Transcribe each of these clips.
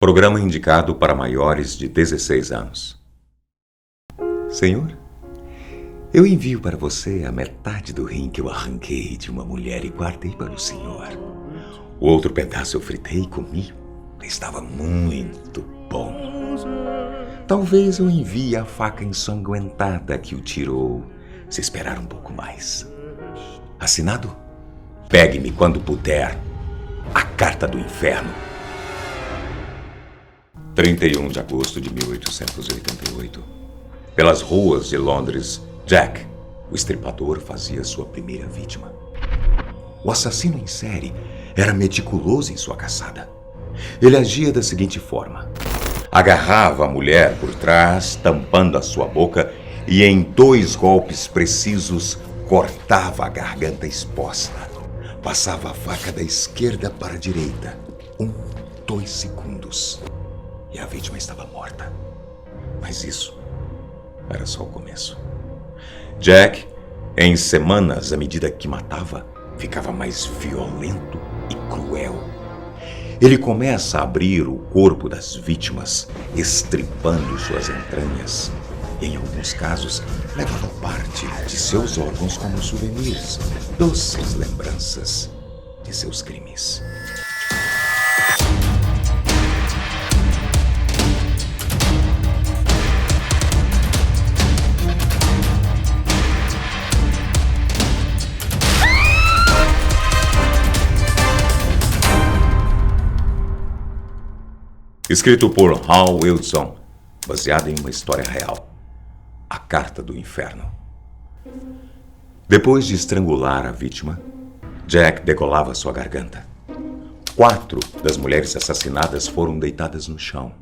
Programa indicado para maiores de 16 anos. Senhor, eu envio para você a metade do rim que eu arranquei de uma mulher e guardei para o senhor. O outro pedaço eu fritei e comi. Estava muito bom. Talvez eu envie a faca ensanguentada que o tirou, se esperar um pouco mais. Assinado? Pegue-me quando puder. A Carta do Inferno. 31 de agosto de 1888. Pelas ruas de Londres, Jack, o estripador, fazia sua primeira vítima. O assassino em série era meticuloso em sua caçada. Ele agia da seguinte forma: agarrava a mulher por trás, tampando a sua boca, e em 2 golpes precisos cortava a garganta exposta. Passava a faca da esquerda para a direita. 2 segundos. E a vítima estava morta. Mas isso era só o começo. Jack, em semanas, à medida que matava, ficava mais violento e cruel. Ele começa a abrir o corpo das vítimas, estripando suas entranhas. E, em alguns casos, levava parte de seus órgãos como souvenirs, doces lembranças de seus crimes. Escrito por Hal Wilson, baseado em uma história real. A Carta do Inferno. Depois de estrangular a vítima, Jack degolava sua garganta. 4 das mulheres assassinadas foram deitadas no chão.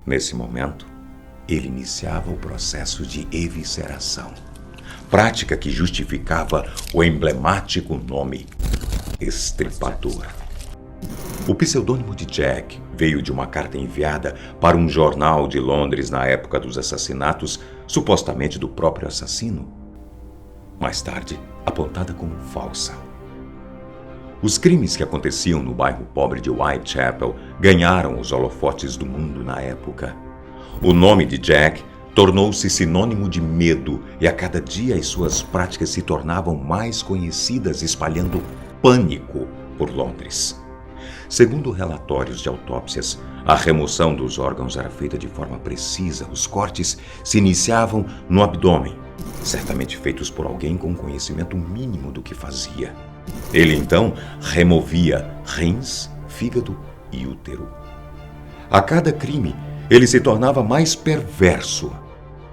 Nesse momento, ele iniciava o processo de evisceração, prática que justificava o emblemático nome Estripador. O pseudônimo de Jack veio de uma carta enviada para um jornal de Londres na época dos assassinatos, supostamente do próprio assassino, mais tarde apontada como falsa. Os crimes que aconteciam no bairro pobre de Whitechapel ganharam os holofotes do mundo na época. O nome de Jack tornou-se sinônimo de medo e a cada dia as suas práticas se tornavam mais conhecidas, espalhando pânico por Londres. Segundo relatórios de autópsias, a remoção dos órgãos era feita de forma precisa. Os cortes se iniciavam no abdômen, certamente feitos por alguém com conhecimento mínimo do que fazia. Ele então removia rins, fígado e útero. A cada crime, ele se tornava mais perverso.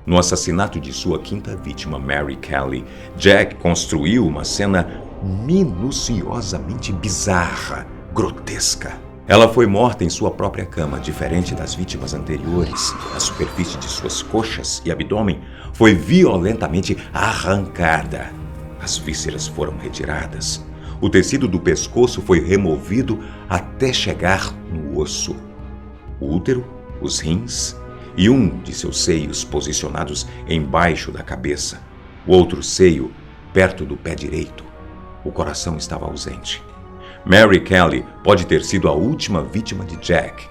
No assassinato de sua 5ª vítima, Mary Kelly, Jack construiu uma cena minuciosamente bizarra, grotesca. Ela foi morta em sua própria cama, diferente das vítimas anteriores. A superfície de suas coxas e abdômen foi violentamente arrancada. As vísceras foram retiradas. O tecido do pescoço foi removido até chegar no osso. O útero, os rins e um de seus seios posicionados embaixo da cabeça. O outro seio perto do pé direito. O coração estava ausente. Mary Kelly pode ter sido a última vítima de Jack.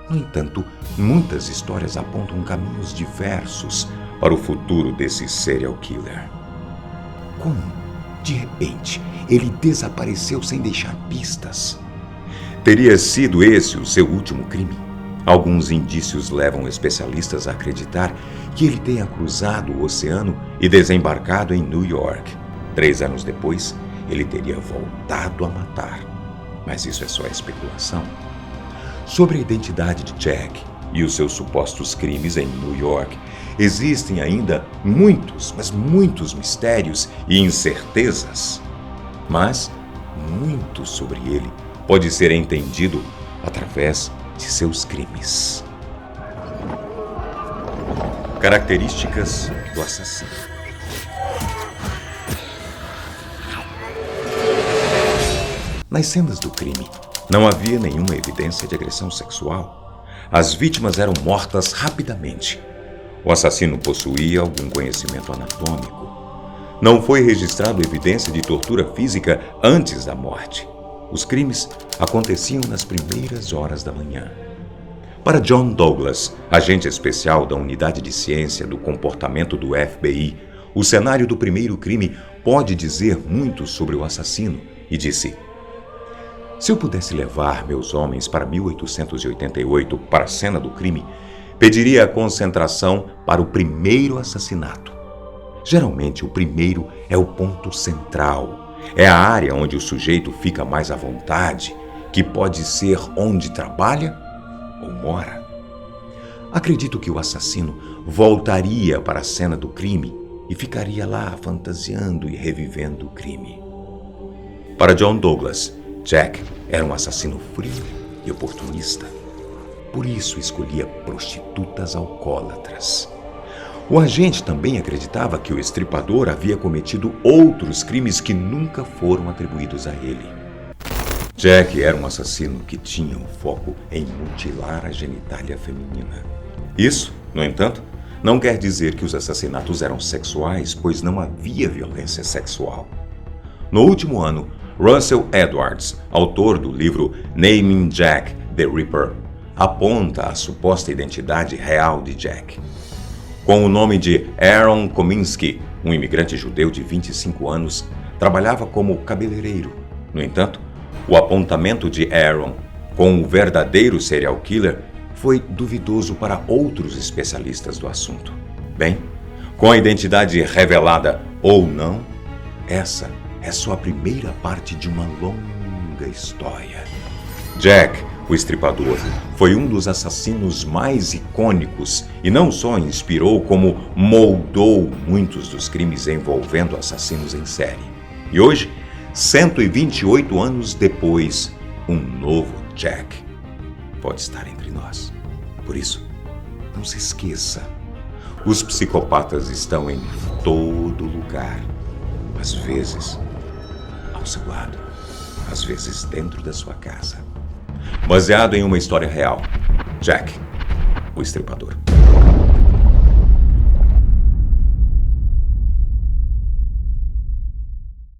No entanto, muitas histórias apontam caminhos diversos para o futuro desse serial killer. Como, de repente, ele desapareceu sem deixar pistas? Teria sido esse o seu último crime? Alguns indícios levam especialistas a acreditar que ele tenha cruzado o oceano e desembarcado em New York. 3 anos depois, ele teria voltado a matar. Mas isso é só especulação. Sobre a identidade de Jack e os seus supostos crimes em New York, existem ainda muitos, mas muitos mistérios e incertezas. Mas muito sobre ele pode ser entendido através de seus crimes. Características do assassino. Nas cenas do crime, não havia nenhuma evidência de agressão sexual. As vítimas eram mortas rapidamente. O assassino possuía algum conhecimento anatômico. Não foi registrado evidência de tortura física antes da morte. Os crimes aconteciam nas primeiras horas da manhã. Para John Douglas, agente especial da Unidade de Ciência do Comportamento do FBI, o cenário do primeiro crime pode dizer muito sobre o assassino, e disse: se eu pudesse levar meus homens para 1888 para a cena do crime, pediria a concentração para o primeiro assassinato. Geralmente, o primeiro é o ponto central. É a área onde o sujeito fica mais à vontade, que pode ser onde trabalha ou mora. Acredito que o assassino voltaria para a cena do crime e ficaria lá fantasiando e revivendo o crime. Para John Douglas, Jack era um assassino frio e oportunista. Por isso escolhia prostitutas alcoólatras. O agente também acreditava que o estripador havia cometido outros crimes que nunca foram atribuídos a ele. Jack era um assassino que tinha um foco em mutilar a genitália feminina. Isso, no entanto, não quer dizer que os assassinatos eram sexuais, pois não havia violência sexual. No último ano, Russell Edwards, autor do livro Naming Jack the Ripper, aponta a suposta identidade real de Jack. Com o nome de Aaron Kominsky, um imigrante judeu de 25 anos, trabalhava como cabeleireiro. No entanto, o apontamento de Aaron com o verdadeiro serial killer foi duvidoso para outros especialistas do assunto. Bem, com a identidade revelada ou não, essa é só a primeira parte de uma longa história. Jack, o estripador, foi um dos assassinos mais icônicos e não só inspirou, como moldou muitos dos crimes envolvendo assassinos em série. E hoje, 128 anos depois, um novo Jack pode estar entre nós. Por isso, não se esqueça, os psicopatas estão em todo lugar. Às vezes, ao seu lado, às vezes dentro da sua casa. Baseado em uma história real, Jack, o Estripador.